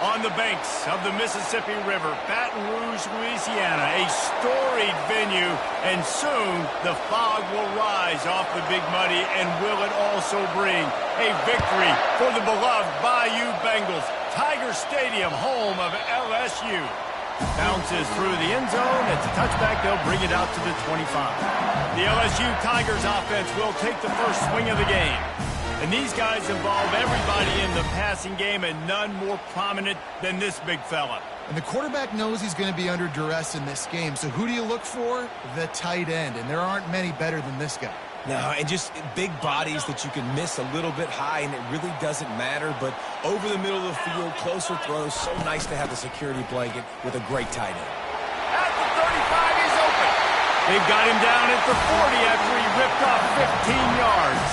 On the banks of the Mississippi River, Baton Rouge, Louisiana, a storied venue, and soon the fog will rise off the Big Muddy, and will it also bring a victory for the beloved Bayou Bengals. Tiger Stadium, home of LSU. Bounces through the end zone. It's a touchback. They'll bring it out to the 25. The LSU Tigers offense will take the first swing of the game. And these guys involve everybody in the passing game, and none more prominent than this big fella. And the quarterback knows he's going to be under duress in this game. So who do you look for? The tight end. And there aren't many better than this guy. No, and just big bodies that you can miss a little bit high, and it really doesn't matter. But over the middle of the field, closer throws, so nice to have the security blanket with a great tight end. At the 35, he's open. They've got him down at the 40 after he ripped off 15 yards.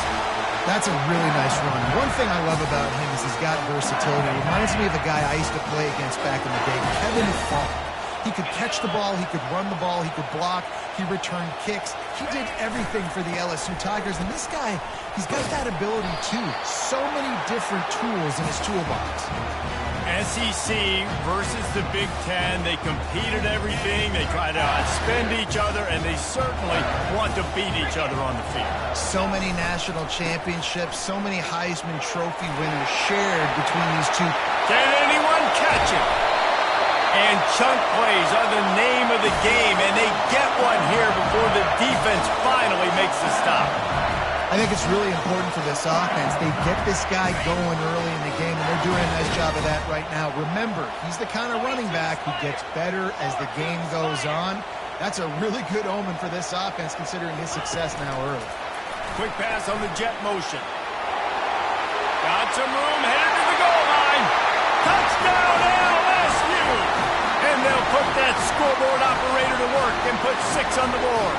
That's a really nice run. One thing I love about him is he's got versatility. It reminds me of the guy I used to play against back in the day, Kevin Falk. He could catch the ball, he could run the ball, he could block, he returned kicks. He did everything for the LSU Tigers, and this guy, he's got that ability too. So many different tools in his toolbox. SEC versus the Big Ten. They compete at everything. They try to outspend each other, and they certainly want to beat each other on the field. So many national championships, so many Heisman Trophy winners shared between these two. Can anyone catch him? And chunk plays are the name of the game, and they get one here before the defense finally makes the stop. I think it's really important for this offense. They get this guy going early in the game, and they're doing a nice job of that right now. Remember, he's the kind of running back who gets better as the game goes on. That's a really good omen for this offense, considering his success now early. Quick pass on the jet motion. Got some room, headed to the goal line. Touchdown, LSU! And they'll put that scoreboard operator to work and put 6 on the board.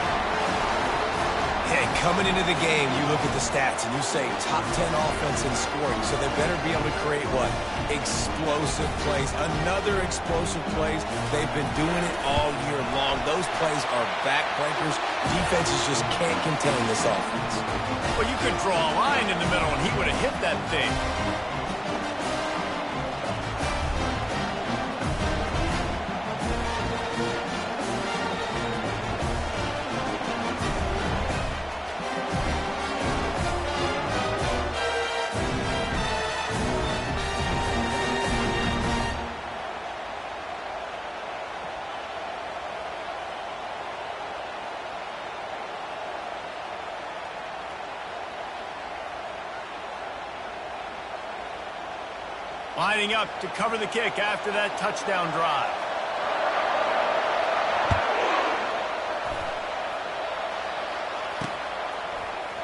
Hey, coming into the game, you look at the stats and you say top 10 offense in scoring, so they better be able to create what? Explosive plays. Another explosive plays. They've been doing it all year long. Those plays are backbreakers. Defenses just can't contain this offense. Well, you could draw a line in the middle and he would have hit that thing. Lining up to cover the kick after that touchdown drive.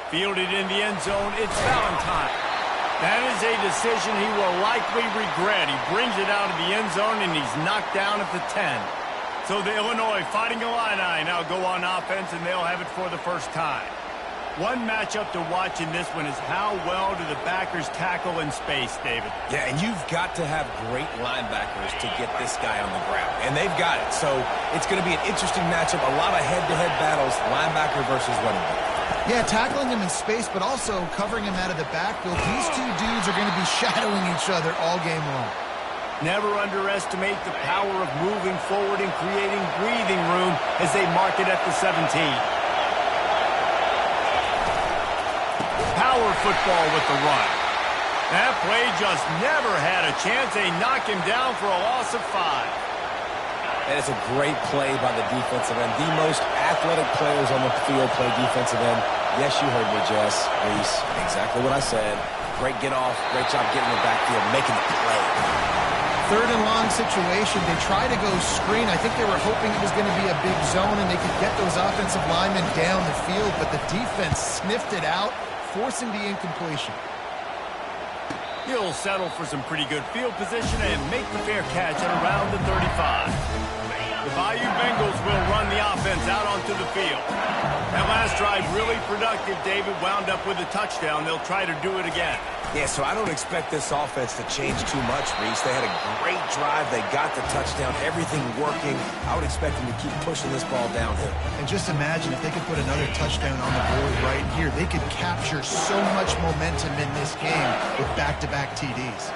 Fielded in the end zone, it's Valentine. That is a decision he will likely regret. He brings it out of the end zone, and he's knocked down at the 10. So the Illinois Fighting Illini now go on offense, and they'll have it for the first time. One matchup to watch in this one is how well do the backers tackle in space, David. Yeah, and you've got to have great linebackers to get this guy on the ground. And they've got it. So it's going to be an interesting matchup. A lot of head-to-head battles, linebacker versus running back. Yeah, tackling him in space, but also covering him out of the backfield. These two dudes are going to be shadowing each other all game long. Never underestimate the power of moving forward and creating breathing room as they mark it at the 17. Power football with the run. That play just never had a chance. They knock him down for a loss of 5. That is a great play by the defensive end. The most athletic players on the field play defensive end. Yes, you heard me, Jess. Reese, exactly what I said. Great get off. Great job getting the backfield, making the play. 3rd and long situation. They try to go screen. I think they were hoping it was going to be a big zone and they could get those offensive linemen down the field, but the defense sniffed it out, forcing the incompletion. He'll settle for some pretty good field position and make the fair catch at around the 35. The Bayou Bengals will run the offense out onto the field. That last drive really productive. David wound up with a touchdown. They'll try to do it again. Yeah, so I don't expect this offense to change too much, Reese. They had a great drive. They got the touchdown. Everything working. I would expect them to keep pushing this ball downhill. And just imagine if they could put another touchdown on the board right here. They could capture so much momentum in this game with back-to-back TDs.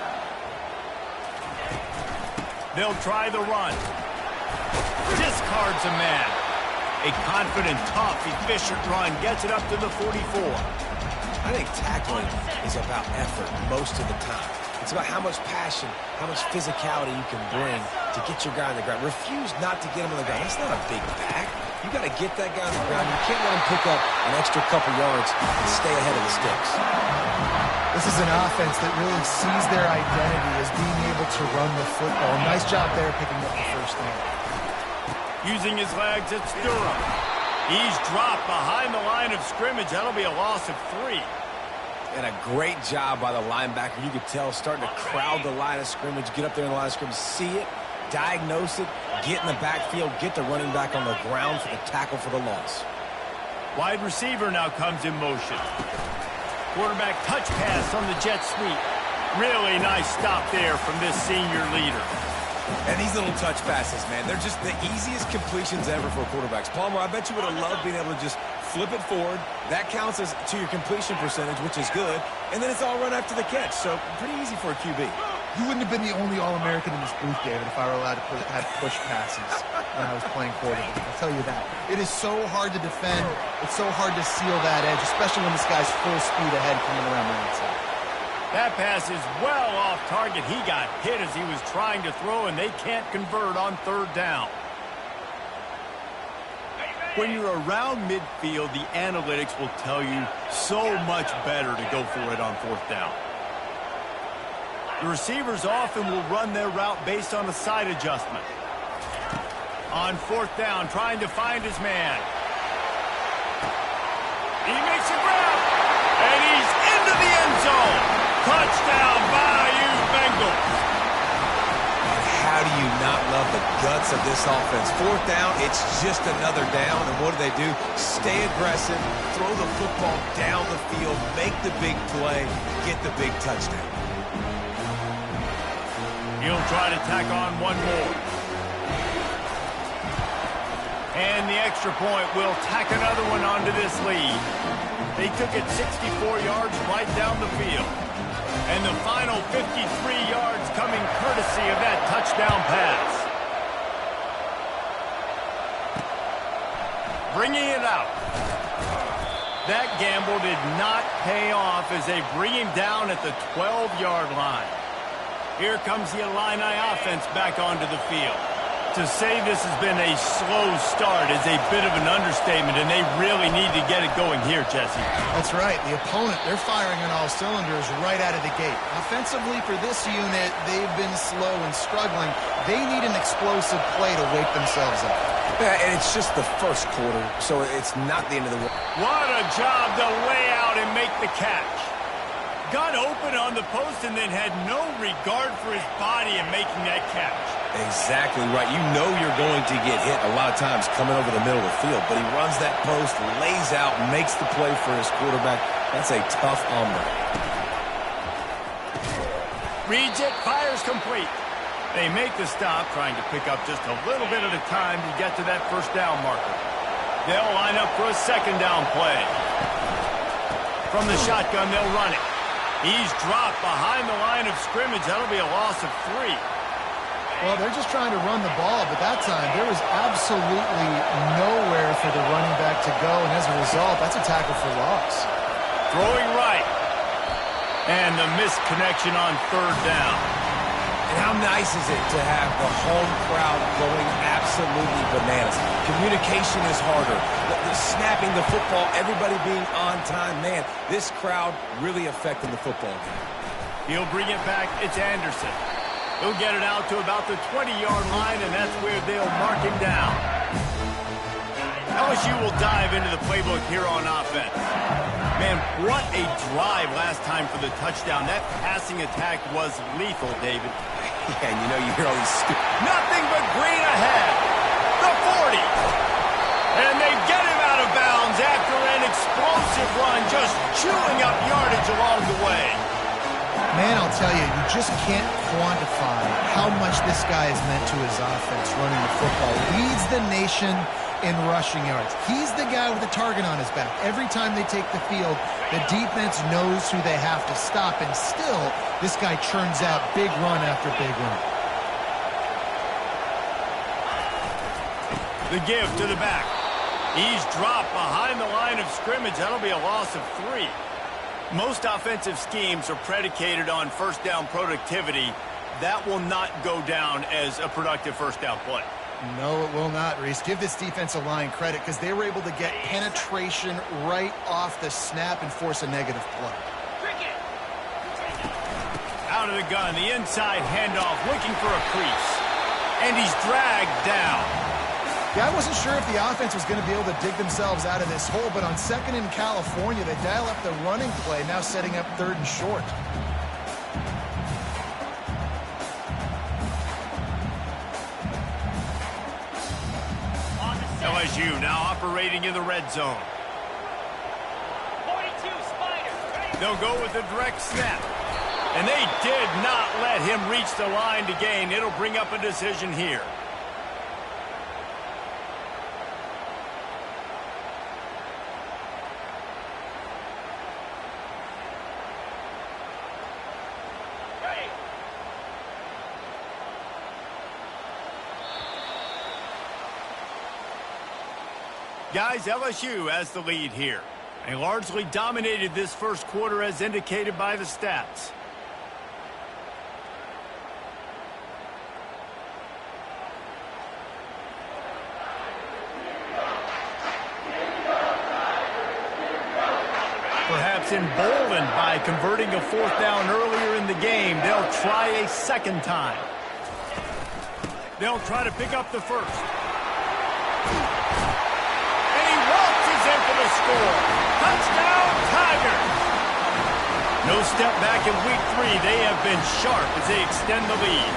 They'll try the run. Discards a man. A confident, tough, efficient run gets it up to the 44. I think tackling is about effort most of the time. It's about how much passion, how much physicality you can bring to get your guy on the ground. Refuse not to get him on the ground. That's not a big back. You got to get that guy on the ground. You can't let him pick up an extra couple yards and stay ahead of the sticks. This is an offense that really sees their identity as being able to run the football. Nice job there picking up the first down. Using his legs, it's Durham. He's dropped behind the line of scrimmage. That'll be a loss of 3. And a great job by the linebacker. You could tell starting to crowd the line of scrimmage, get up there in the line of scrimmage, see it, diagnose it, get in the backfield, get the running back on the ground for the tackle for the loss. Wide receiver now comes in motion. Quarterback touch pass on the jet sweep. Really nice stop there from this senior leader. And these little touch passes, man, they're just the easiest completions ever for quarterbacks. Palmer, I bet you would have loved being able to just flip it forward. That counts as to your completion percentage, which is good. And then it's all run after the catch, so pretty easy for a QB. You wouldn't have been the only All-American in this booth, David, if I were allowed to have push passes when I was playing quarterback. I'll tell you that. It is so hard to defend. It's so hard to seal that edge, especially when this guy's full speed ahead coming around the outside. That pass is well off target. He got hit as he was trying to throw, and they can't convert on 3rd down. When you're around midfield, the analytics will tell you so much better to go for it on 4th down. The receivers often will run their route based on a side adjustment. On 4th down, trying to find his man. He makes a grab, and he's into the end zone. Touchdown, Bayou Bengals. How do you not love the guts of this offense? 4th down, it's just another down, and what do? Stay aggressive, throw the football down the field, make the big play, get the big touchdown. He'll try to tack on one more. And the extra point will tack another one onto this lead. They took it 64 yards right down the field. And the final 53 yards coming courtesy of that touchdown pass. Bringing it out. That gamble did not pay off as they bring him down at the 12-yard line. Here comes the Illini offense back onto the field. To say this has been a slow start is a bit of an understatement, and they really need to get it going here, Jesse. That's right. The opponent, they're firing on all cylinders right out of the gate. Offensively for this unit, they've been slow and struggling. They need an explosive play to wake themselves up. Yeah, and it's just the first quarter, so it's not the end of the world. What a job to lay out and make the catch. Got open on the post and then had no regard for his body in making that catch. Exactly right. You know you're going to get hit a lot of times coming over the middle of the field, but he runs that post, lays out, makes the play for his quarterback. That's a tough hombre. Reads it, fires complete. They make the stop, trying to pick up just a little bit at a time to get to that 1st down marker. They'll line up for a 2nd down play. From the shotgun, they'll run it. He's dropped behind the line of scrimmage. That'll be a loss of 3. Well, they're just trying to run the ball, but that time there was absolutely nowhere for the running back to go, and as a result, that's a tackle for loss. Throwing right. And the missed connection on 3rd down. And how nice is it to have the home crowd going absolutely bananas? Communication is harder. The snapping the football, everybody being on time. Man, this crowd really affecting the football game. He'll bring it back. It's Anderson. He'll get it out to about the 20-yard line, and that's where they'll mark him down. LSU will dive into the playbook here on offense. Man, what a drive last time for the touchdown. That passing attack was lethal, David. Yeah, and you know you hear all these... Nothing but green ahead. The 40. And they get him out of bounds after an explosive run, just chewing up yardage along the way. Man, I'll tell you, you just can't quantify how much this guy has meant to his offense running the football. Leads the nation in rushing yards. He's the guy with the target on his back. Every time they take the field, the defense knows who they have to stop, and still, this guy churns out big run after big run. The give to the back. He's dropped behind the line of scrimmage. That'll be a loss of 3. Most offensive schemes are predicated on first down productivity. That will not go down as a productive first down play. No, it will not, Reese. Give this defensive line credit because they were able to get penetration right off the snap and force a negative play. Out of the gun, the inside handoff, looking for a crease. And he's dragged down. Yeah, I wasn't sure if the offense was going to be able to dig themselves out of this hole, but on second in California, they dial up the running play, now setting up third and short. LSU now operating in the red zone. 42 Spider. They'll go with a direct snap. And they did not let him reach the line to gain. It'll bring up a decision here. Guys, LSU has the lead here. They largely dominated this first quarter as indicated by the stats. Perhaps emboldened by converting a fourth down earlier in the game, they'll try a second time. They'll try to pick up the first. The score. Touchdown, Tigers! No step back in week 3. They have been sharp as they extend the lead.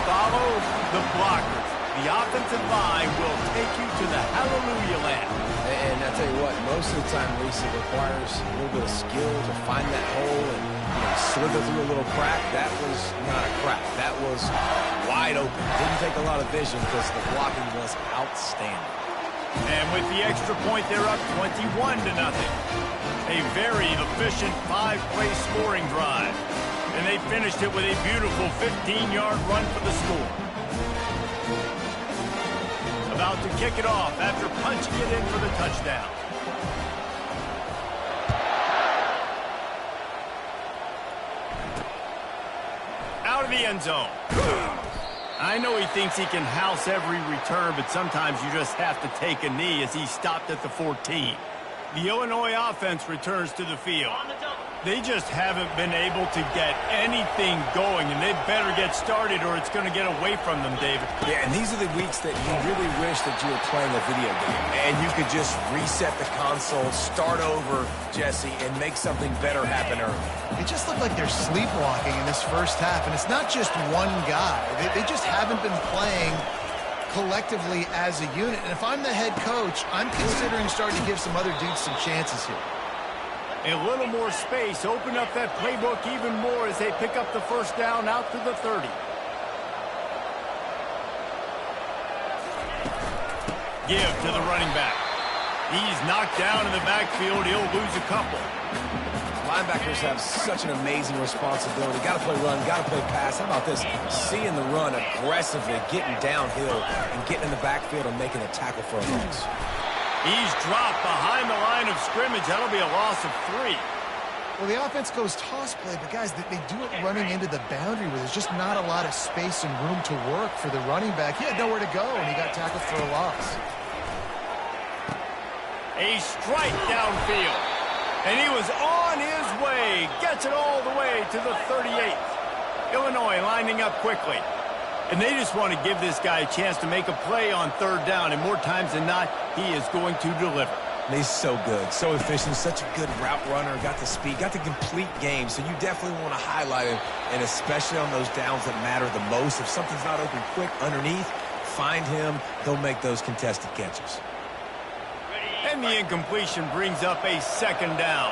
Follow the blockers. The offensive line will take you to the hallelujah land. And I tell you what, most of the time, Lisa, it requires a little bit of skill to find that hole and slither through a little crack. That was not a crack. That was wide open. Didn't take a lot of vision because the blocking was outstanding. And with the extra point, they're up 21-0. A very efficient 5-play scoring drive. And they finished it with a beautiful 15-yard run for the score. About to kick it off after punching it in for the touchdown. Out of the end zone. I know he thinks he can house every return, but sometimes you just have to take a knee as he stopped at the 14. The Illinois offense returns to the field. They just haven't been able to get anything going, and they better get started or it's going to get away from them, David. Yeah, and these are the weeks that you really wish that you were playing a video game, and you could just reset the console, start over, Jesse, and make something better happen early. It just looked like they're sleepwalking in this first half, and it's not just one guy. They just haven't been playing collectively as a unit. And if I'm the head coach, I'm considering starting to give some other dudes some chances here. A little more space, open up that playbook even more as they pick up the first down out to the 30. Give to the running back. He's knocked down in the backfield. He'll lose a couple. Linebackers have such an amazing responsibility. Got to play run, got to play pass. How about this? Seeing the run aggressively, getting downhill, and getting in the backfield and making a tackle for a loss. He's dropped behind the line of scrimmage. That'll be a loss of 3. Well, the offense goes toss play, but guys, they do it running into the boundary where there's just not a lot of space and room to work for the running back. He had nowhere to go, and he got tackled for a loss. A strike downfield. And he was on his way. Gets it all the way to the 38th. Illinois lining up quickly. And they just want to give this guy a chance to make a play on third down. And more times than not, he is going to deliver. And he's so good, so efficient, such a good route runner, got the speed, got the complete game. So you definitely want to highlight him, and especially on those downs that matter the most. If something's not open quick underneath, find him. He'll make those contested catches. And the incompletion brings up a second down.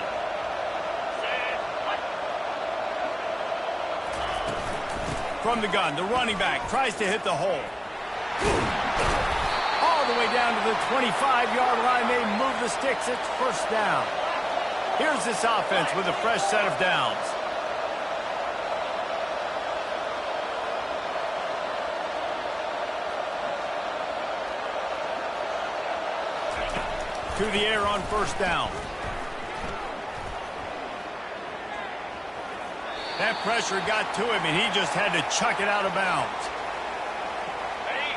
From the gun, the running back tries to hit the hole. All the way down to the 25-yard line. They move the sticks. It's first down. Here's this offense with a fresh set of downs. to the air on first down. That pressure got to him, and he just had to chuck it out of bounds.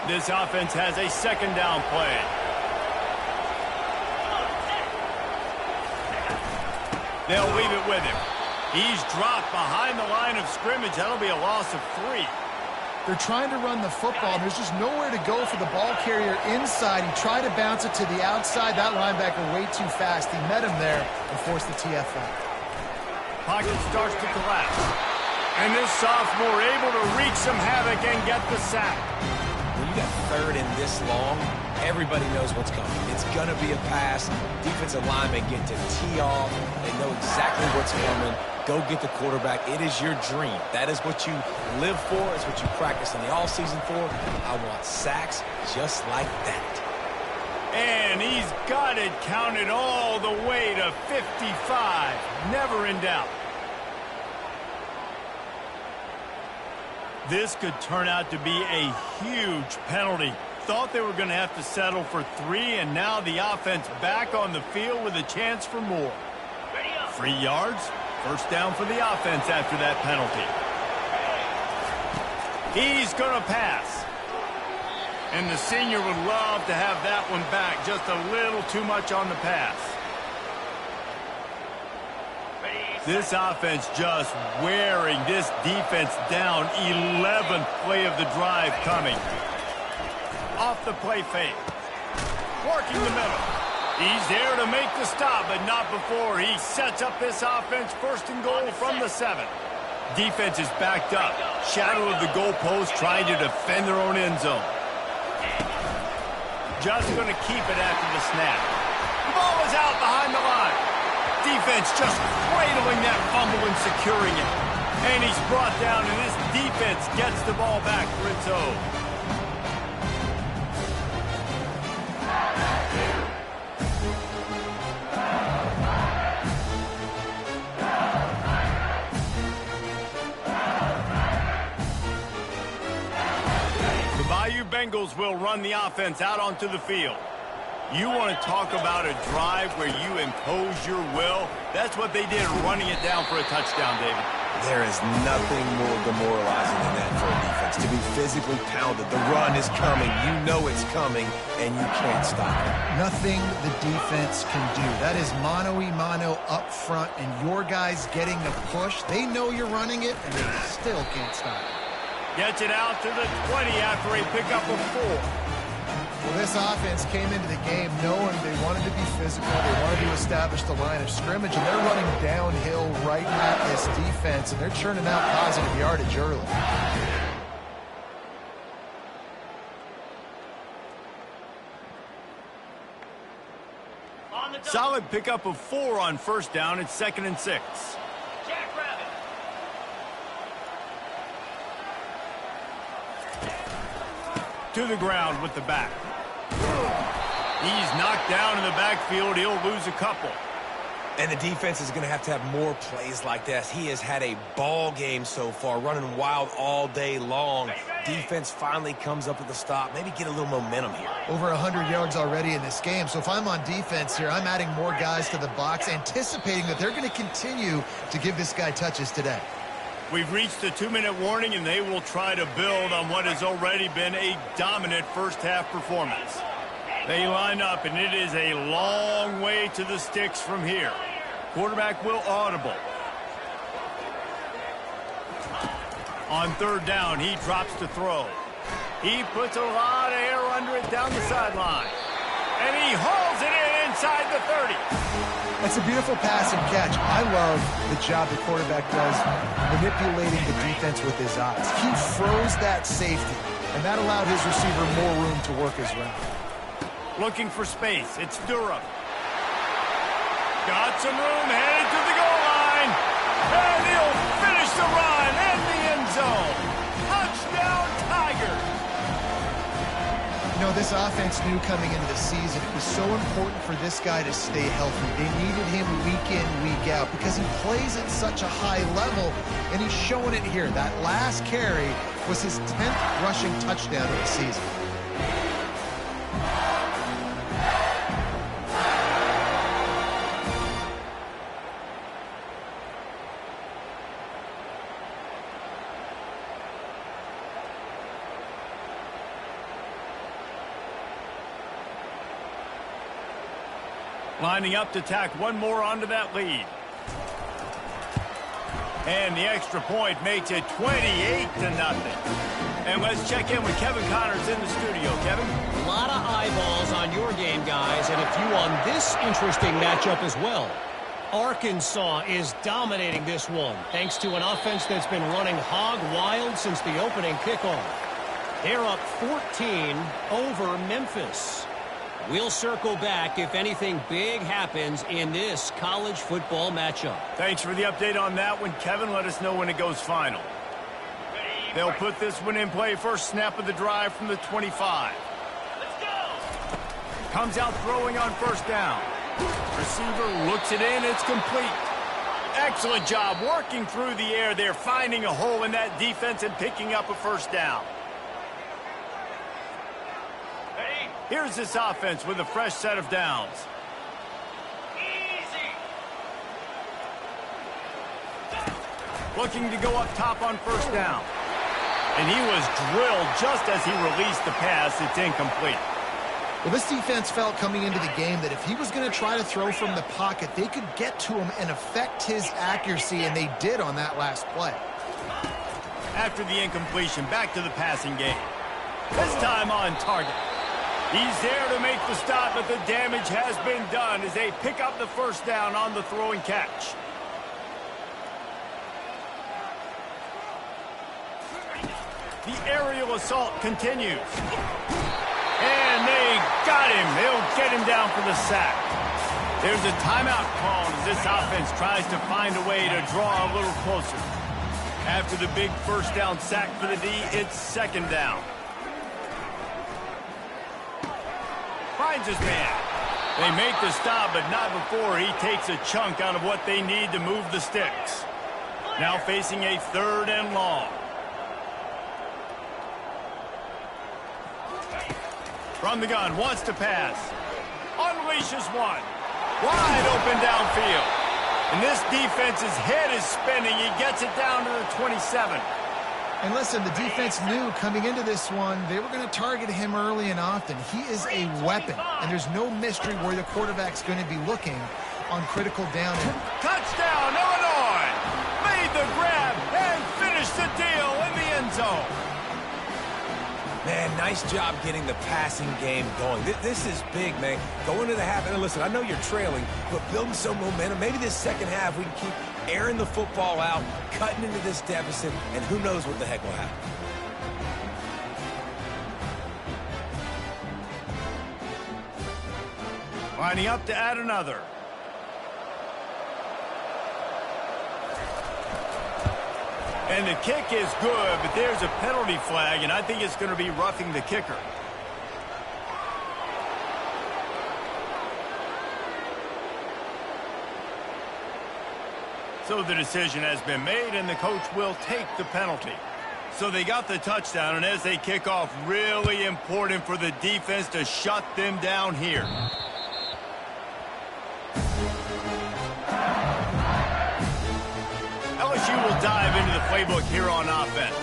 This offense has a second down play. They'll leave it with him. He's dropped behind the line of scrimmage. That'll be a loss of 3. They're trying to run the football, and there's just nowhere to go for the ball carrier inside. He tried to bounce it to the outside. That linebacker way too fast. He met him there and forced the TFL. Pocket starts to collapse. And this sophomore able to wreak some havoc and get the sack. When you got third and this long, everybody knows what's coming. It's going to be a pass. Defensive linemen get to tee off. They know exactly what's coming. Go get the quarterback. It is your dream. That is what you live for. It's what you practice in the offseason for. I want sacks just like that. And he's got it counted all the way to 55. Never in doubt. This could turn out to be a huge penalty. Thought they were going to have to settle for 3, and now the offense back on the field with a chance for more. 3 yards, first down for the offense after that penalty. He's going to pass. And the senior would love to have that one back. Just a little too much on the pass. This offense just wearing this defense down. 11th play of the drive coming. Off the play fake. Working the middle. He's there to make the stop, but not before he sets up this offense first and goal from the 7. Defense is backed up. Shadow of the goalpost trying to defend their own end zone. Just going to keep it after the snap. The ball is out behind the line. Defense just cradling that fumble and securing it. And he's brought down, and this defense gets the ball back for its own. The Bayou Bengals will run the offense out onto the field. You want to talk about a drive where you impose your will? That's what they did, running it down for a touchdown, David. There is nothing more demoralizing than that for a defense. To be physically pounded. The run is coming. You know it's coming, and you can't stop it. Nothing the defense can do. That is mano-a-mano up front, and your guys getting the push. They know you're running it, and they still can't stop it. Gets it out to the 20 after a pickup of 4. Well, this offense came into the game knowing they wanted to be physical. They wanted to establish the line of scrimmage, and they're running downhill right at this defense, and they're churning out positive yardage early. Solid pickup of 4 on first down. It's 2nd and 6. To the ground with the back. He's knocked down in the backfield. He'll lose a couple. And the defense is going to have more plays like this. He has had a ball game so far, running wild all day long. Defense finally comes up with a stop. Maybe get a little momentum here. Over 100 yards already in this game. So if I'm on defense here, I'm adding more guys to the box, anticipating that they're going to continue to give this guy touches today. We've reached the 2-minute warning, and they will try to build on what has already been a dominant first-half performance. They line up, and it is a long way to the sticks from here. Quarterback will audible. On third down, he drops to throw. He puts a lot of air under it down the sideline. And he hauls it in inside the 30. That's a beautiful pass and catch. I love the job the quarterback does manipulating the defense with his eyes. He froze that safety, and that allowed his receiver more room to work his route. Looking for space. It's Durham. Got some room, headed to the goal line. And he'll finish the run in the end zone. Touchdown, Tigers. You know, this offense knew coming into the season it was so important for this guy to stay healthy. They needed him week in, week out because he plays at such a high level, and he's showing it here. That last carry was his 10th rushing touchdown of the season. Lining up to tack one more onto that lead. And the extra point makes it 28-0. And let's check in with Kevin Connors in the studio. Kevin? A lot of eyeballs on your game, guys, and a few on this interesting matchup as well. Arkansas is dominating this one, thanks to an offense that's been running hog wild since the opening kickoff. They're up 14 over Memphis. We'll circle back if anything big happens in this college football matchup. Thanks for the update on that one, Kevin. Let us know when it goes final. They'll put this one in play. First snap of the drive from the 25. Let's go! Comes out throwing on first down. Receiver looks it in. It's complete. Excellent job working through the air there, finding a hole in that defense and picking up a first down. Here's this offense with a fresh set of downs. Easy. Looking to go up top on first down. And he was drilled just as he released the pass. It's incomplete. Well, this defense felt coming into the game that if he was going to try to throw from the pocket, they could get to him and affect his accuracy, and they did on that last play. After the incompletion, back to the passing game. This time on target. He's there to make the stop, but the damage has been done as they pick up the first down on the throw and catch. The aerial assault continues. And they got him. They'll get him down for the sack. There's a timeout called as this offense tries to find a way to draw a little closer. After the big first down sack for the D, it's second down. Finds his man. They make the stop, but not before he takes a chunk out of what they need to move the sticks. Now facing a third and long. From the gun, wants to pass. Unleashes one. Wide open downfield. And this defense's head is spinning. He gets it down to the 27. And listen, the defense knew coming into this one, they were going to target him early and often. He is a weapon, and there's no mystery where the quarterback's going to be looking on critical down. Touchdown, Illinois! Made the grab and finished the deal in the end zone. Man, nice job getting the passing game going. This is big, man. Going to the half, and listen, I know you're trailing, but building some momentum. Maybe this second half we can keep airing the football out, cutting into this deficit, and who knows what the heck will happen. Lining up to add another. And the kick is good, but there's a penalty flag, and I think it's going to be roughing the kicker. So the decision has been made, and the coach will take the penalty. So they got the touchdown, and as they kick off, really important for the defense to shut them down here. LSU will dive into the playbook here on offense.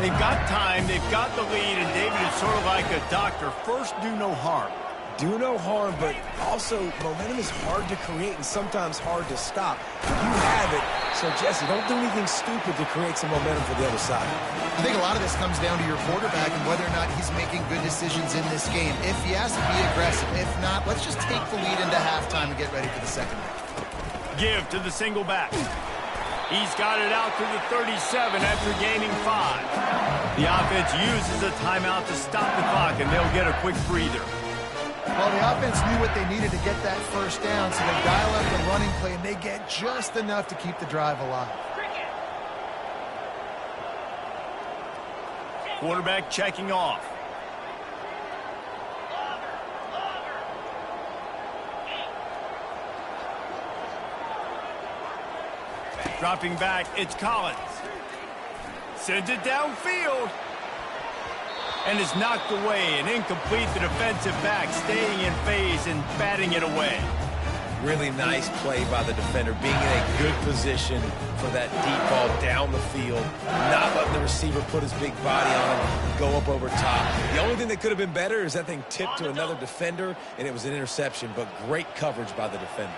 They've got time, they've got the lead, and David is sort of like a doctor. First, do no harm. Do no harm, but also momentum is hard to create and sometimes hard to stop. You have it, so Jesse, don't do anything stupid to create some momentum for the other side. I think a lot of this comes down to your quarterback and whether or not he's making good decisions in this game. If he has to be aggressive, if not, let's just take the lead into halftime and get ready for the second half. Give to the single back. He's got it out to the 37 after gaining 5. The offense uses a timeout to stop the clock, and they'll get a quick breather. Well, the offense knew what they needed to get that first down, so they dial up the running play, and they get just enough to keep the drive alive. Quarterback checking off. Dropping back, it's Collins. Sends it downfield. And is knocked away and incomplete. The defensive back staying in phase and batting it away. Really nice play by the defender, being in a good position for that deep ball down the field, not letting the receiver put his big body on him, go up over top. The only thing that could have been better is that thing tipped to another defender, and it was an interception, but great coverage by the defender.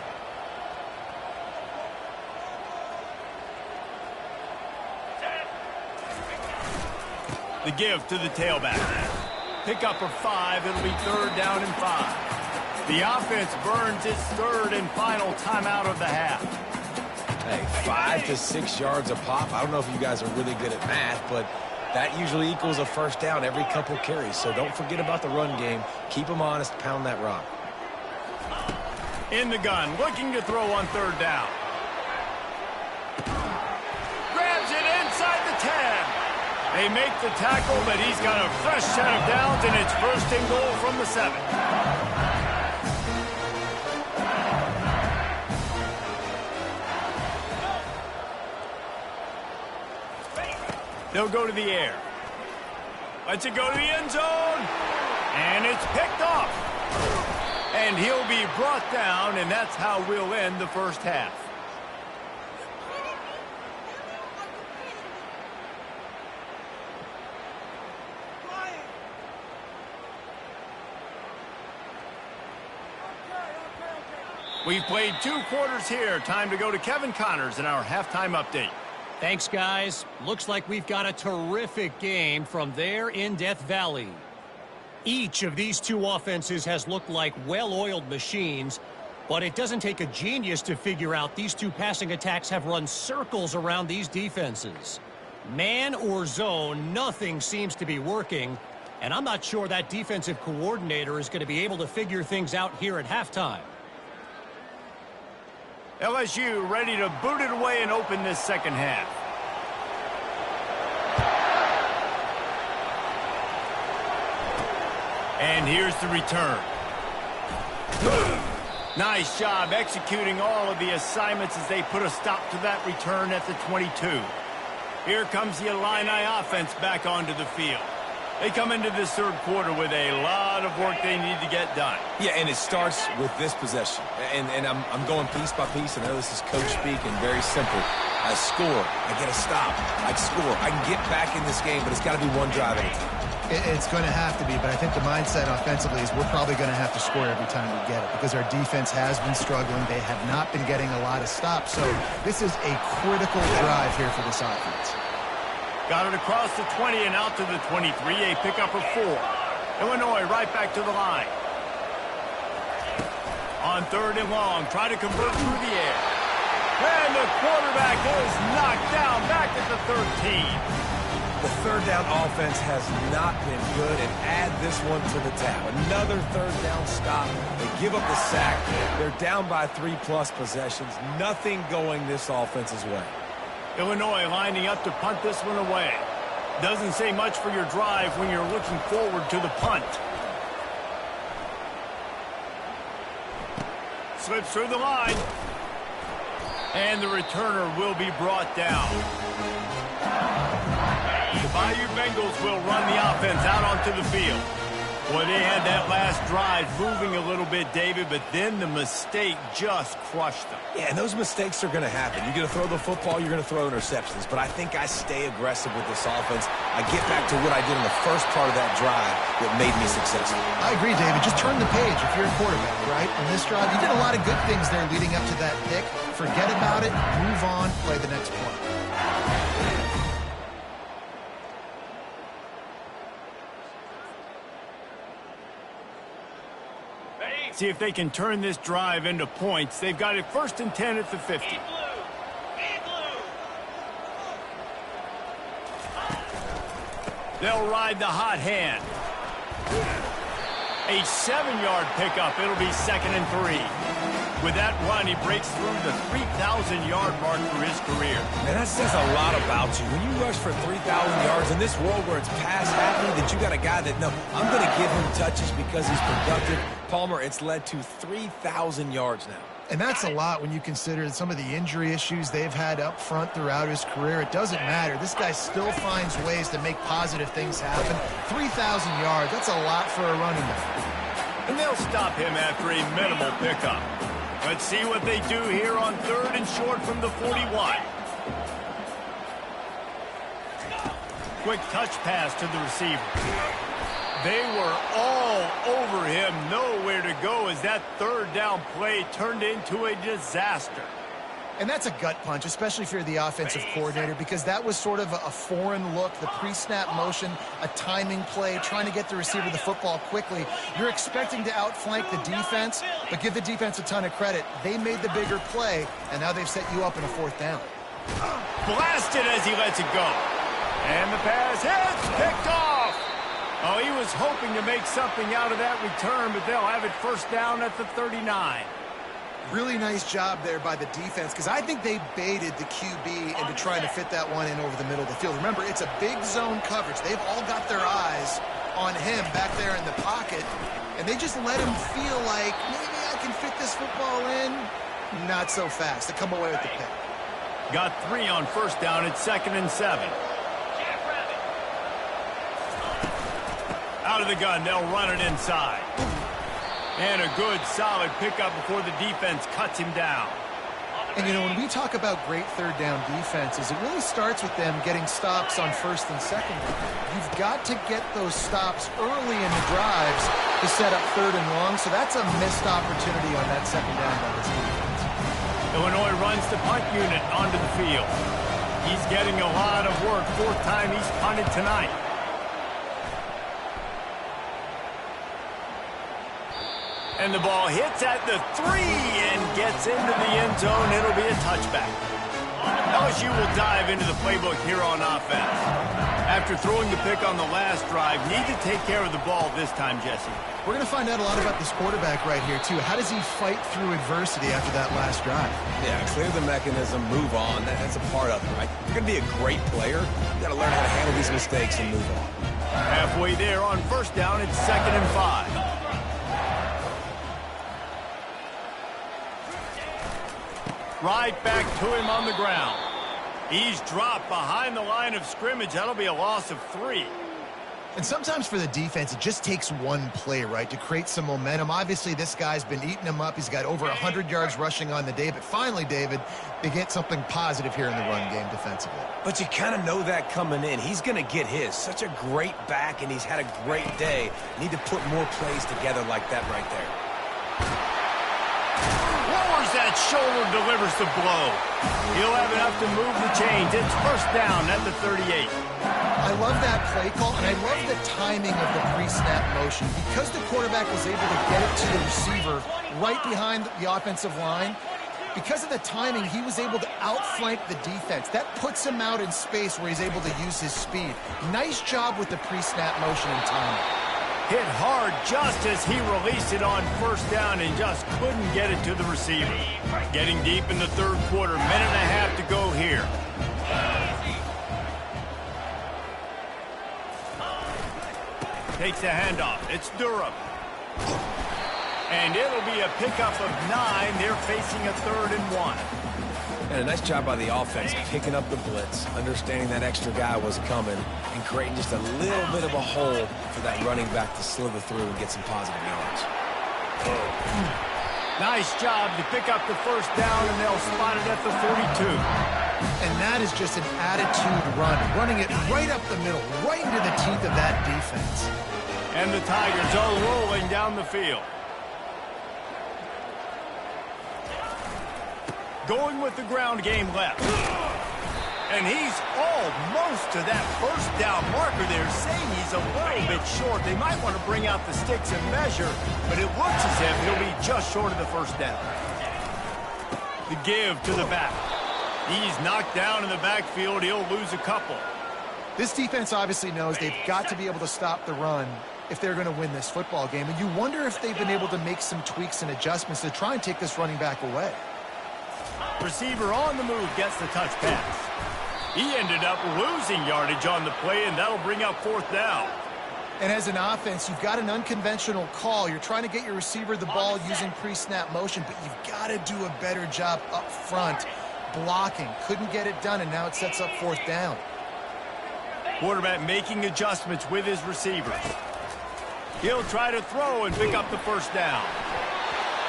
The give to the tailback. Pickup of 5. It'll be 3rd down and 5. The offense burns its 3rd and final timeout of the half. Hey, 5 to 6 yards a pop. I don't know if you guys are really good at math, but that usually equals a first down every couple carries. So don't forget about the run game. Keep them honest. Pound that rock. In the gun, looking to throw on 3rd down. Grabs it inside the 10. They make the tackle, but he's got a fresh set of downs, and it's 1st and goal from the 7. They'll go to the air. Lets it go to the end zone. And it's picked off. And he'll be brought down, and that's how we'll end the first half. We've played 2 quarters here. Time to go to Kevin Connors in our halftime update. Thanks, guys. Looks like we've got a terrific game from there in Death Valley. Each of these 2 offenses has looked like well-oiled machines, but it doesn't take a genius to figure out these 2 passing attacks have run circles around these defenses. Man or zone, nothing seems to be working, and I'm not sure that defensive coordinator is going to be able to figure things out here at halftime. LSU ready to boot it away and open this second half. And here's the return. Nice job executing all of the assignments as they put a stop to that return at the 22. Here comes the Illini offense back onto the field. They come into this 3rd quarter with a lot of work they need to get done. Yeah, and it starts with this possession. And I'm going piece by piece. I know this is coach speak and very simple. I score. I get a stop. I score. I can get back in this game, but it's got to be one drive at a time. It's going to have to be, but I think the mindset offensively is we're probably going to have to score every time we get it because our defense has been struggling. They have not been getting a lot of stops. So this is a critical drive here for this offense. Got it across the 20 and out to the 23, a pickup of 4. Illinois right back to the line. On 3rd and long, try to convert through the air. And the quarterback is knocked down back at the 13. The 3rd down offense has not been good, and add this one to the tab. Another 3rd down stop. They give up the sack. They're down by 3+ possessions. Nothing going this offense's way. Illinois lining up to punt this one away. Doesn't say much for your drive when you're looking forward to the punt. Slips through the line. And the returner will be brought down. The Bayou Bengals will run the offense out onto the field. Boy, they had that last drive moving a little bit, David, but then the mistake just crushed them. Yeah, and those mistakes are going to happen. You're going to throw the football, you're going to throw interceptions. But I think I stay aggressive with this offense. I get back to what I did in the first part of that drive that made me successful. I agree, David. Just turn the page if you're a quarterback, right? On this drive, you did a lot of good things there leading up to that pick. Forget about it, move on, play the next play. See if they can turn this drive into points. They've got it 1st and 10 at the 50. They'll ride the hot hand. A 7-yard pickup. It'll be 2nd and 3. With that run, he breaks through the 3,000-yard mark for his career. Man, that says a lot about you. When you rush for 3,000 yards in this world where it's pass happy, that you got a guy that, no, I'm going to give him touches because he's productive. Palmer, it's led to 3,000 yards now. And that's a lot when you consider some of the injury issues they've had up front throughout his career. It doesn't matter. This guy still finds ways to make positive things happen. 3,000 yards, that's a lot for a running back. And they'll stop him after a minimal pickup. Let's see what they do here on 3rd and short from the 41. Quick touch pass to the receiver. They were all over him, nowhere to go as that 3rd down play turned into a disaster. And that's a gut punch, especially if you're the offensive coordinator, because that was sort of a foreign look, the pre-snap motion, a timing play, trying to get the receiver the football quickly. You're expecting to outflank the defense, but give the defense a ton of credit. They made the bigger play, and now they've set you up in a 4th down. Blasted as he lets it go. And the pass hits, picked off. Oh, he was hoping to make something out of that return, but they'll have it 1st down at the 39. Really nice job there by the defense, because I think they baited the QB into trying to fit that one in over the middle of the field. Remember, it's a big zone coverage. They've all got their eyes on him back there in the pocket, and they just let him feel like, maybe I can fit this football in. Not so fast. They come away with the pick. Got 3 on 1st down at 2nd and 7. Out of the gun, they'll run it inside. And a good, solid pickup before the defense cuts him down. And, you know, when we talk about great 3rd down defenses, it really starts with them getting stops on 1st and 2nd down. You've got to get those stops early in the drives to set up 3rd and long, so that's a missed opportunity on that 2nd down by this defense. Illinois runs the punt unit onto the field. He's getting a lot of work. 4th time he's punted tonight. And the ball hits at the 3 and gets into the end zone. It'll be a touchback. LSU will dive into the playbook here on offense. After throwing the pick on the last drive, need to take care of the ball this time, Jesse. We're going to find out a lot about this quarterback right here, too. How does he fight through adversity after that last drive? Yeah, clear the mechanism, move on. That's a part of it, right? You're going to be a great player. You got to learn how to handle these mistakes and move on. Halfway there on 1st down, it's 2nd and 5. Right back to him on the ground. He's dropped behind the line of scrimmage. That'll be a loss of 3. And sometimes for the defense, it just takes one play, right, to create some momentum. Obviously, this guy's been eating him up. He's got over 100 yards rushing on the day. But finally, David, they get something positive here in the run game defensively. But you kind of know that coming in. He's going to get his. Such a great back, and he's had a great day. Need to put more plays together like that right there. That shoulder delivers the blow. He'll have enough to move the chains. It's 1st down at the 38. I love that play call, and I love the timing of the pre-snap motion. Because the quarterback was able to get it to the receiver right behind the offensive line, because of the timing, he was able to outflank the defense. That puts him out in space where he's able to use his speed. Nice job with the pre-snap motion and timing. Hit hard just as he released it on 1st down and just couldn't get it to the receiver. Getting deep in the 3rd quarter, minute and a half to go here. Takes the handoff. It's Durham. And it'll be a pickup of 9. They're facing a 3rd and 1. And a nice job by the offense picking up the blitz, understanding that extra guy was coming, and creating just a little bit of a hole for that running back to slither through and get some positive yards. Nice job to pick up the 1st down, and they'll spot it at the 42. And that is just an attitude run, running it right up the middle, right into the teeth of that defense. And the Tigers are rolling down the field. Going with the ground game left. And he's almost to that 1st down marker there, saying he's a little bit short. They might want to bring out the sticks and measure, but it looks as if he'll be just short of the 1st down. The give to the back. He's knocked down in the backfield. He'll lose a couple. This defense obviously knows they've got to be able to stop the run if they're going to win this football game. And you wonder if they've been able to make some tweaks and adjustments to try and take this running back away. Receiver on the move gets the touch pass. He ended up losing yardage on the play, and that'll bring up 4th down. And as an offense, you've got an unconventional call. You're trying to get your receiver the ball using pre-snap motion, but you've got to do a better job up front blocking. Couldn't get it done, and now it sets up 4th down. Quarterback making adjustments with his receivers. He'll try to throw and pick up the 1st down.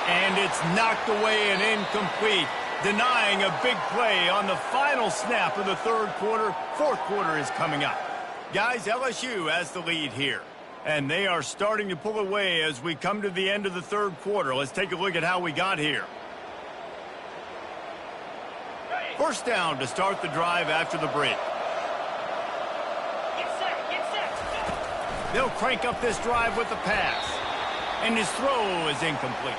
And it's knocked away and incomplete, denying a big play on the final snap of the third quarter. Fourth quarter is coming up. Guys, LSU has the lead here. And they are starting to pull away as we come to the end of the third quarter. Let's take a look at how we got here. First down to start the drive after the break. They'll crank up this drive with the pass. And his throw is incomplete.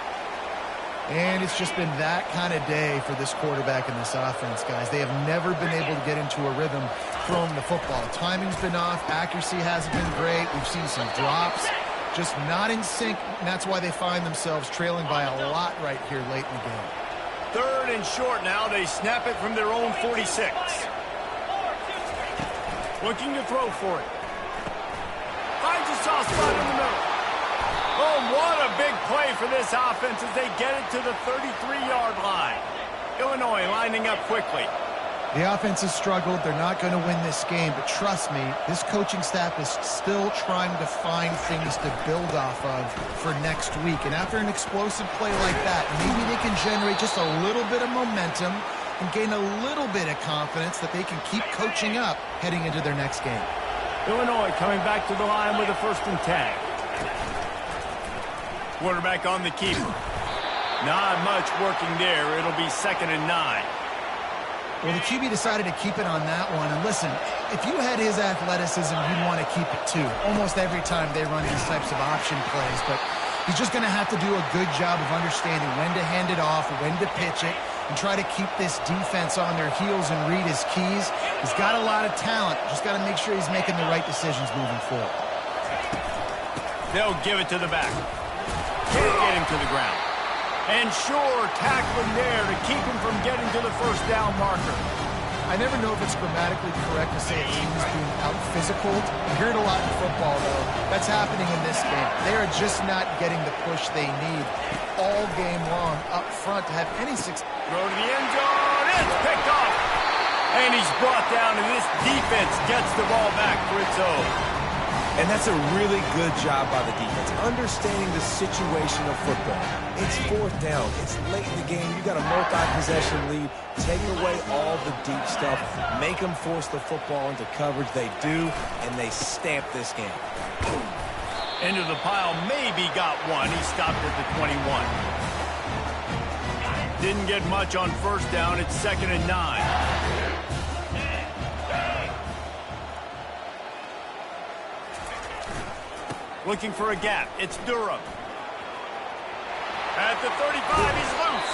And it's just been that kind of day for this quarterback and this offense, guys. They have never been able to get into a rhythm throwing the football. Timing's been off. Accuracy hasn't been great. We've seen some drops. Just not in sync. And that's why they find themselves trailing by a lot right here late in the game. Third and short now. They snap it from their own 46. Looking to throw for it. Finds a soft spot in the middle. Oh, what a big play for this offense as they get it to the 33-yard line. Illinois lining up quickly. The offense has struggled. They're not going to win this game, but trust me, this coaching staff is still trying to find things to build off of for next week. And after an explosive play like that, maybe they can generate just a little bit of momentum and gain a little bit of confidence that they can keep coaching up heading into their next game. Illinois coming back to the line with a 1st and 10. Quarterback on the keeper. Not much working there. It'll be 2nd and 9. Well, the QB decided to keep it on that one. And listen, if you had his athleticism, you'd want to keep it too. Almost every time they run these types of option plays. But he's just going to have to do a good job of understanding when to hand it off, when to pitch it, and try to keep this defense on their heels and read his keys. He's got a lot of talent. Just got to make sure he's making the right decisions moving forward. They'll give it to the back. Can't get him to the ground. And sure, tackling there to keep him from getting to the first down marker. I never know if it's grammatically correct to say a team is being out-physicaled. You hear it a lot in football, though. That's happening in this game. They are just not getting the push they need all game long up front to have any success. Throw to the end zone. It's picked off. And he's brought down, and this defense gets the ball back for its own. And that's a really good job by the defense, understanding the situation of football. It's 4th down. It's late in the game. You got a multi-possession lead. Take away all the deep stuff. Make them force the football into coverage. They do, and they stamp this game. Into the pile. Maybe got one. He stopped at the 21. Didn't get much on 1st down. It's 2nd and 9. Looking for a gap. It's Durham. At the 35, he's loose.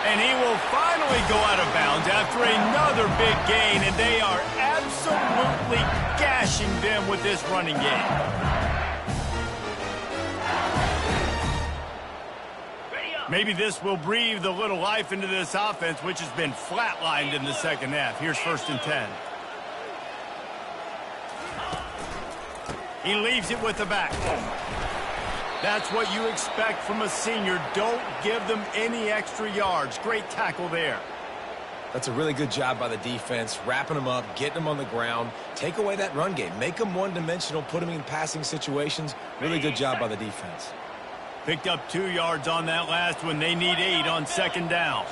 And he will finally go out of bounds after another big gain, and they are absolutely gashing them with this running game. Maybe this will breathe a little life into this offense, which has been flatlined in the second half. Here's 1st and 10. He leaves it with the back. That's what you expect from a senior. Don't give them any extra yards. Great tackle there. That's a really good job by the defense, wrapping them up, getting them on the ground. Take away that run game. Make them one-dimensional, put them in passing situations. Really good job by the defense. Picked up 2 yards on that last one. They need 8 on 2nd down.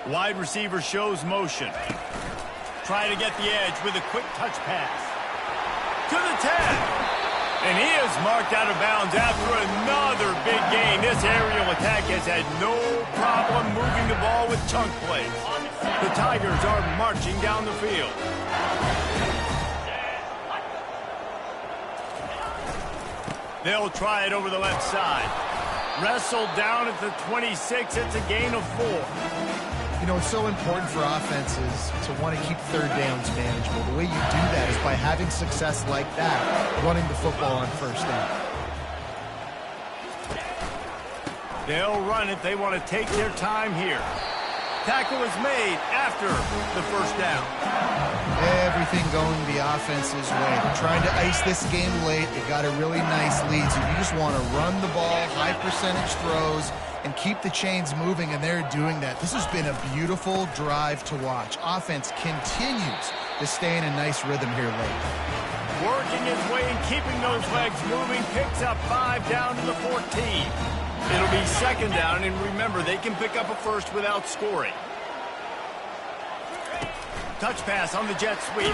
Wide receiver shows motion. Trying to get the edge with a quick touch pass. To the 10. And he is marked out of bounds after another big gain. This aerial attack has had no problem moving the ball with chunk plays. The Tigers are marching down the field. They'll try it over the left side. Wrestled down at the 26. It's a gain of 4. You know, it's so important for offenses to want to keep 3rd downs manageable. The way you do that is by having success like that, running the football on 1st down. They'll run it. They want to take their time here. Tackle is made after the 1st down. Everything going the offense's way. They're trying to ice this game late. They got a really nice lead, so you just want to run the ball, high percentage throws, and keep the chains moving, and they're doing that. This has been a beautiful drive to watch. Offense continues to stay in a nice rhythm here late. working his way and keeping those legs moving. Picks up 5 down to the 14. It'll be second down, and remember, they can pick up a first without scoring. Touch pass on the jet sweep.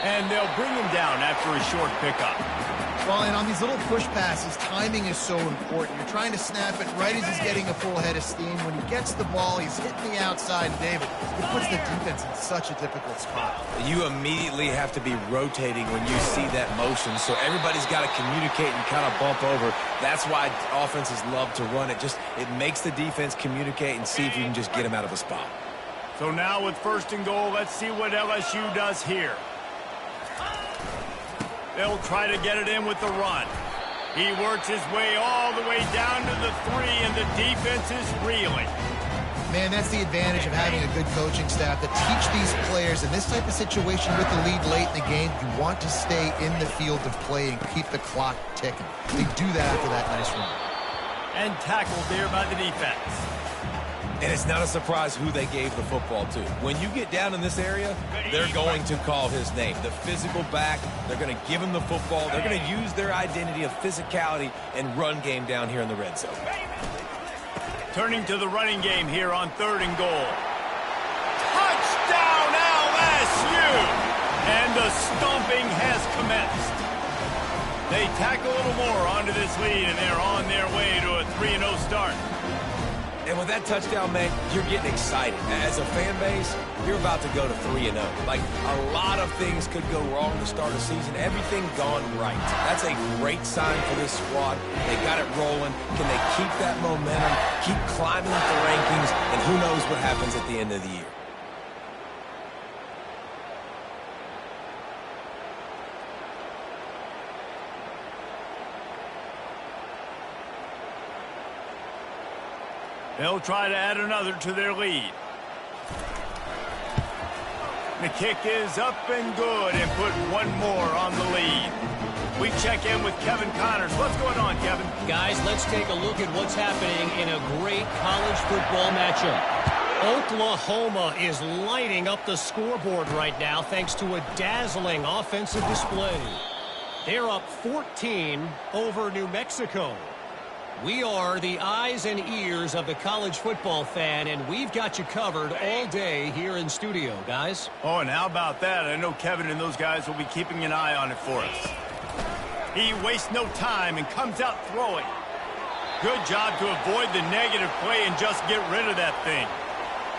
And they'll bring him down after a short pickup. Well, and on these little push passes, timing is so important. You're trying to snap it right as he's getting a full head of steam. When he gets the ball, he's hitting the outside. David, it puts the defense in such a difficult spot. You immediately have to be rotating when you see that motion, so everybody's got to communicate and kind of bump over. That's why offenses love to run it. It makes the defense communicate and see if you can just get him out of a spot. So now with first and goal, let's see what LSU does here. They'll try to get it in with the run. He works his way all the way down to the 3, and the defense is reeling. Man, that's the advantage of having a good coaching staff to teach these players in this type of situation with the lead late in the game. You want to stay in the field of play and keep the clock ticking. They do that after that nice run. And tackled there by the defense. And it's not a surprise who they gave the football to. When you get down in this area, they're going to call his name. The physical back, they're going to give him the football. They're going to use their identity of physicality and run game down here in the red zone. Turning to the running game here on 3rd and goal. Touchdown LSU! And the stomping has commenced. They tack a little more onto this lead, and they're on their way to a 3-0 start. And with that touchdown, man, you're getting excited. As a fan base, you're about to go to 3-0. Like, a lot of things could go wrong to start a season. Everything gone right. That's a great sign for this squad. They got it rolling. Can they keep that momentum, keep climbing up the rankings, and who knows what happens at the end of the year. They'll try to add another to their lead. The kick is up and good and put one more on the lead. We check in with Kevin Connors. What's going on, Kevin? Guys, let's take a look at what's happening in a great college football matchup. Oklahoma is lighting up the scoreboard right now thanks to a dazzling offensive display. They're up 14 over New Mexico. We are the eyes and ears of the college football fan, and we've got you covered all day here in studio, guys. Oh, and how about that? I know Kevin and those guys will be keeping an eye on it for us. He wastes no time and comes out throwing. Good job to avoid the negative play and just get rid of that thing.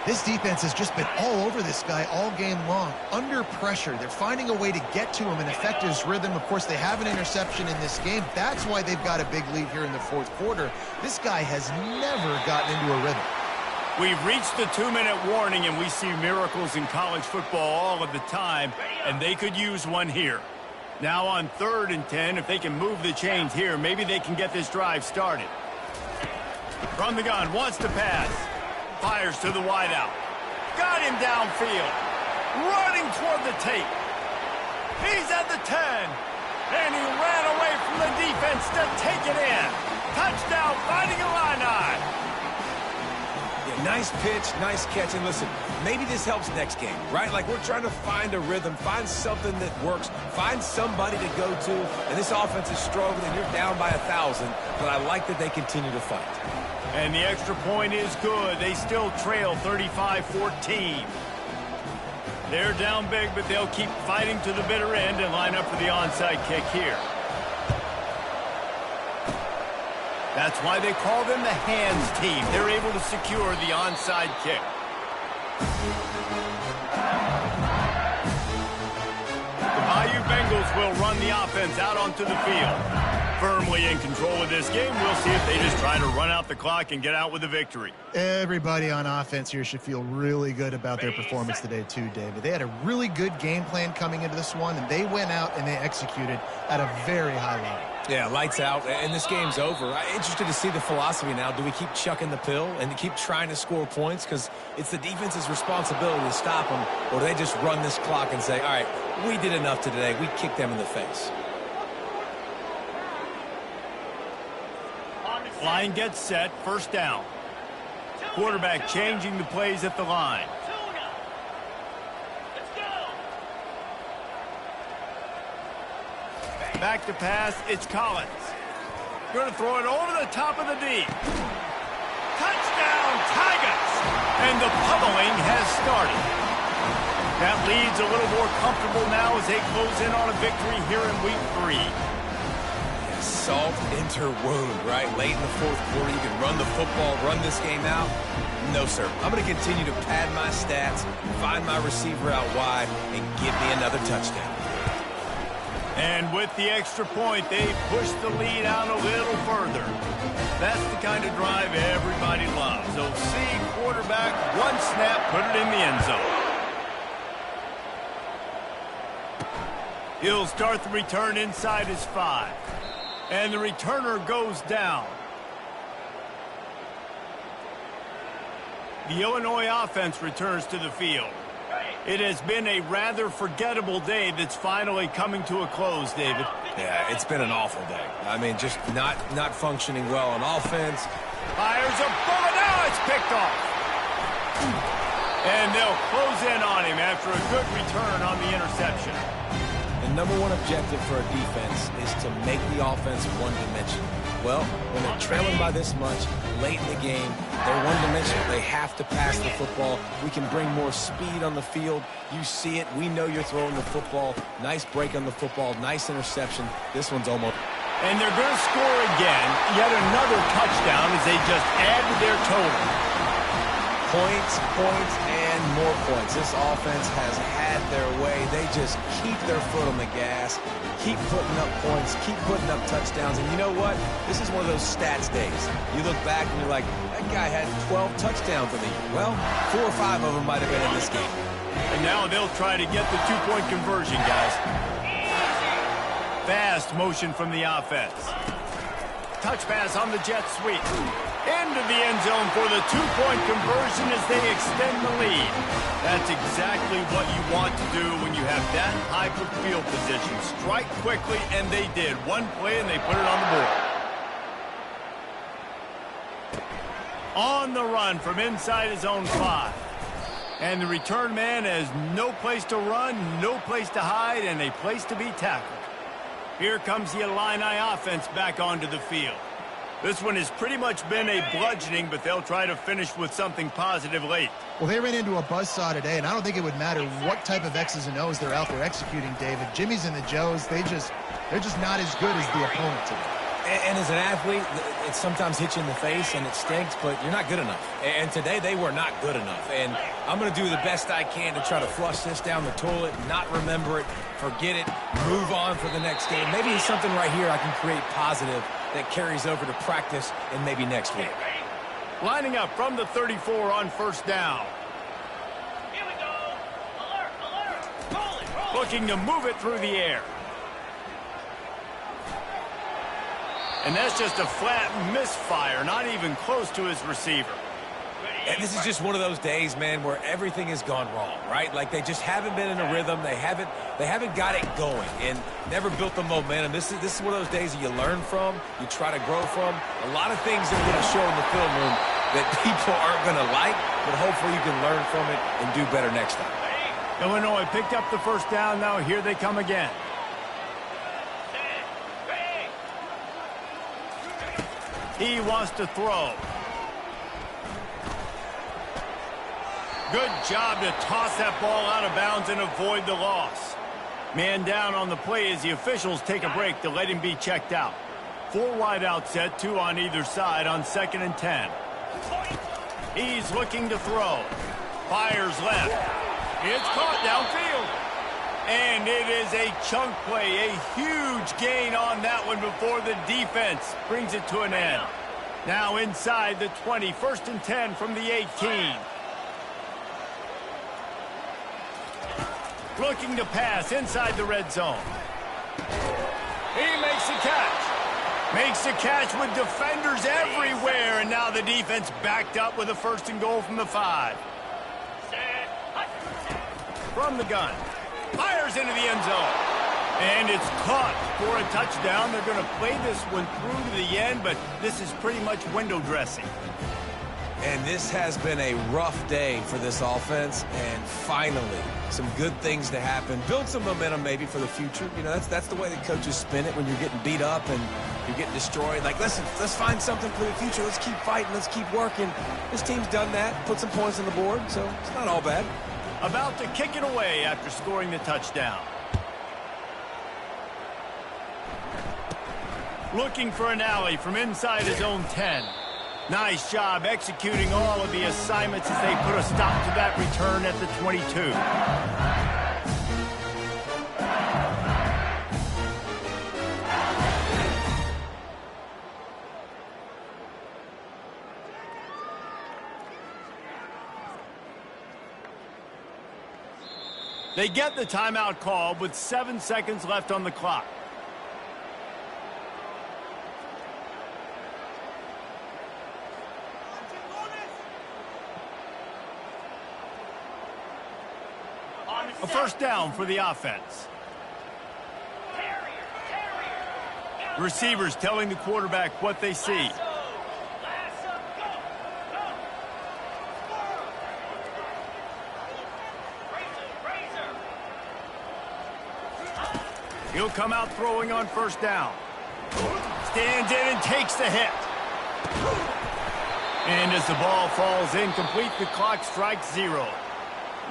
This defense has just been all over this guy all game long. Under pressure, they're finding a way to get to him and affect his rhythm. Of course, they have an interception in this game. That's why they've got a big lead here in the 4th quarter. This guy has never gotten into a rhythm. We've reached the 2-minute warning, and we see miracles in college football all of the time, and they could use one here. Now on 3rd and 10, if they can move the chains here, maybe they can get this drive started. From the gun, wants to pass. Fires to the wideout. Got him downfield. Running toward the tape. He's at the 10. And he ran away from the defense to take it in. Touchdown, Fighting Illini. Yeah, nice pitch, nice catch. And listen, maybe this helps next game, right? Like, we're trying to find a rhythm, find something that works, find somebody to go to. And this offense is struggling. You're down by 1,000. But I like that they continue to fight. And the extra point is good. They still trail 35-14. They're down big, but they'll keep fighting to the bitter end and line up for the onside kick here. That's why they call them the hands team. They're able to secure the onside kick. The Bayou Bengals will run the offense out onto the field. Firmly in control of this game. We'll see if they just try to run out the clock and get out with a victory. Everybody on offense here should feel really good about their performance today too, David. They had a really good game plan coming into this one, and they went out and they executed at a very high level. Yeah, lights out, and this game's over. I'm interested to see the philosophy now. Do we keep chucking the pill and keep trying to score points? Because it's the defense's responsibility to stop them, or do they just run this clock and say, all right, we did enough today. We kicked them in the face. Line gets set, first down. Quarterback changing the plays at the line. Back to pass, it's Collins. Going to throw it over the top of the D. Touchdown, Tigers! And the pummeling has started. That lead's a little more comfortable now as they close in on a victory here in week 3. Salt into wound, right? Late in the fourth quarter, you can run the football, run this game out. No, sir. I'm going to continue to pad my stats, find my receiver out wide, and give me another touchdown. And with the extra point, they push the lead out a little further. That's the kind of drive everybody loves. So see quarterback, one snap, put it in the end zone. He'll start the return inside his 5. And the returner goes down. The Illinois offense returns to the field. It has been a rather forgettable day that's finally coming to a close, David. Yeah, it's been an awful day. I mean, just not functioning well on offense. Fires a bullet. Now it's picked off. And they'll close in on him after a good return on the interception. The number one objective for a defense is to make the offense one-dimensional. Well, when they're trailing by this much, late in the game, they're one-dimensional. They have to pass the football. We can bring more speed on the field. You see it. We know you're throwing the football. Nice break on the football. Nice interception. This one's almost... And they're going to score again. Yet another touchdown as they just add to their total. Points, and more points. This offense has had their way. They just keep their foot on the gas, keep putting up points, keep putting up touchdowns. And you know what? This is one of those stats days. You look back and you're like, that guy had 12 touchdowns in the year. Well, 4 or 5 of them might have been in this game. And now they'll try to get the 2-point conversion, guys. Fast motion from the offense. Touch pass on the jet sweep. Into the end zone for the 2-point conversion as they extend the lead. That's exactly what you want to do when you have that type of field position. Strike quickly, and they did. One play, and they put it on the board. On the run from inside his own 5. And the return man has no place to run, no place to hide, and a place to be tackled. Here comes the Illini offense back onto the field. This one has pretty much been a bludgeoning, but they'll try to finish with something positive late. Well, they ran into a buzzsaw today, and I don't think it would matter what type of X's and O's they're out there executing, David. Jimmy's and the Joes, they're just not as good as the opponent today. And as an athlete, it sometimes hits you in the face and it stinks, but you're not good enough. And today they were not good enough. And I'm going to do the best I can to try to flush this down the toilet, not remember it, forget it, move on for the next game. Maybe it's something right here I can create positive that carries over to practice and maybe next week. Lining up from the 34 on first down. Here we go. Alert, alert. Roll it, roll it. Looking to move it through the air. And that's just a flat misfire, not even close to his receiver. And this is just one of those days, man, where everything has gone wrong, right? Like they just haven't been in a rhythm. They haven't got it going and never built the momentum. This is one of those days that you learn from, you try to grow from. A lot of things are going to show in the film room that people aren't going to like, but hopefully you can learn from it and do better next time. Illinois picked up the first down. Now here they come again. He wants to throw. Good job to toss that ball out of bounds and avoid the loss. Man down on the play as the officials take a break to let him be checked out. 4 wide out set, 2 on either side on 2nd and 10. He's looking to throw. Fires left. It's caught downfield. And it is a chunk play, a huge gain on that one before the defense brings it to an end. Now inside the 20, 1st and 10 from the 18. Looking to pass inside the red zone. He makes the catch. Makes the catch with defenders everywhere, and now the defense backed up with a 1st and goal from the 5. From the gun. Fires into the end zone. And it's caught for a touchdown. They're going to play this one through to the end, but this is pretty much window dressing. And this has been a rough day for this offense, and finally, some good things to happen. Build some momentum maybe for the future. You know, that's the way the coaches spin it when you're getting beat up and you're getting destroyed. Like, listen, let's find something for the future. Let's keep fighting. Let's keep working. This team's done that, put some points on the board, so it's not all bad. About to kick it away after scoring the touchdown. Looking for an alley from inside his own 10. Nice job executing all of the assignments as they put a stop to that return at the 22. They get the timeout called with 7 seconds left on the clock. A first down for the offense. Receivers telling the quarterback what they see. He'll come out throwing on first down. Stands in and takes the hit. And as the ball falls incomplete, the clock strikes 0.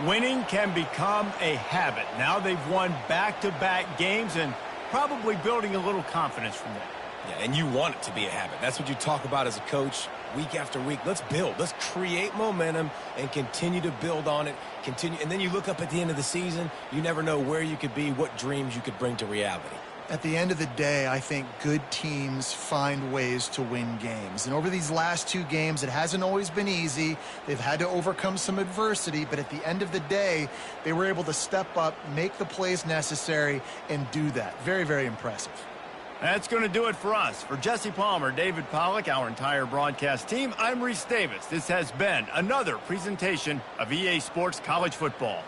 Winning can become a habit. Now they've won back-to-back games and probably building a little confidence from that. Yeah, and you want it to be a habit. That's what you talk about as a coach week after week. Let's build. Let's create momentum and continue to build on it. Continue, and then you look up at the end of the season, you never know where you could be, what dreams you could bring to reality. At the end of the day, I think good teams find ways to win games. And over these last 2 games, it hasn't always been easy. They've had to overcome some adversity, but at the end of the day, they were able to step up, make the plays necessary, and do that. Very, very impressive. That's going to do it for us. For Jesse Palmer, David Pollack, our entire broadcast team, I'm Reese Davis. This has been another presentation of EA Sports College Football.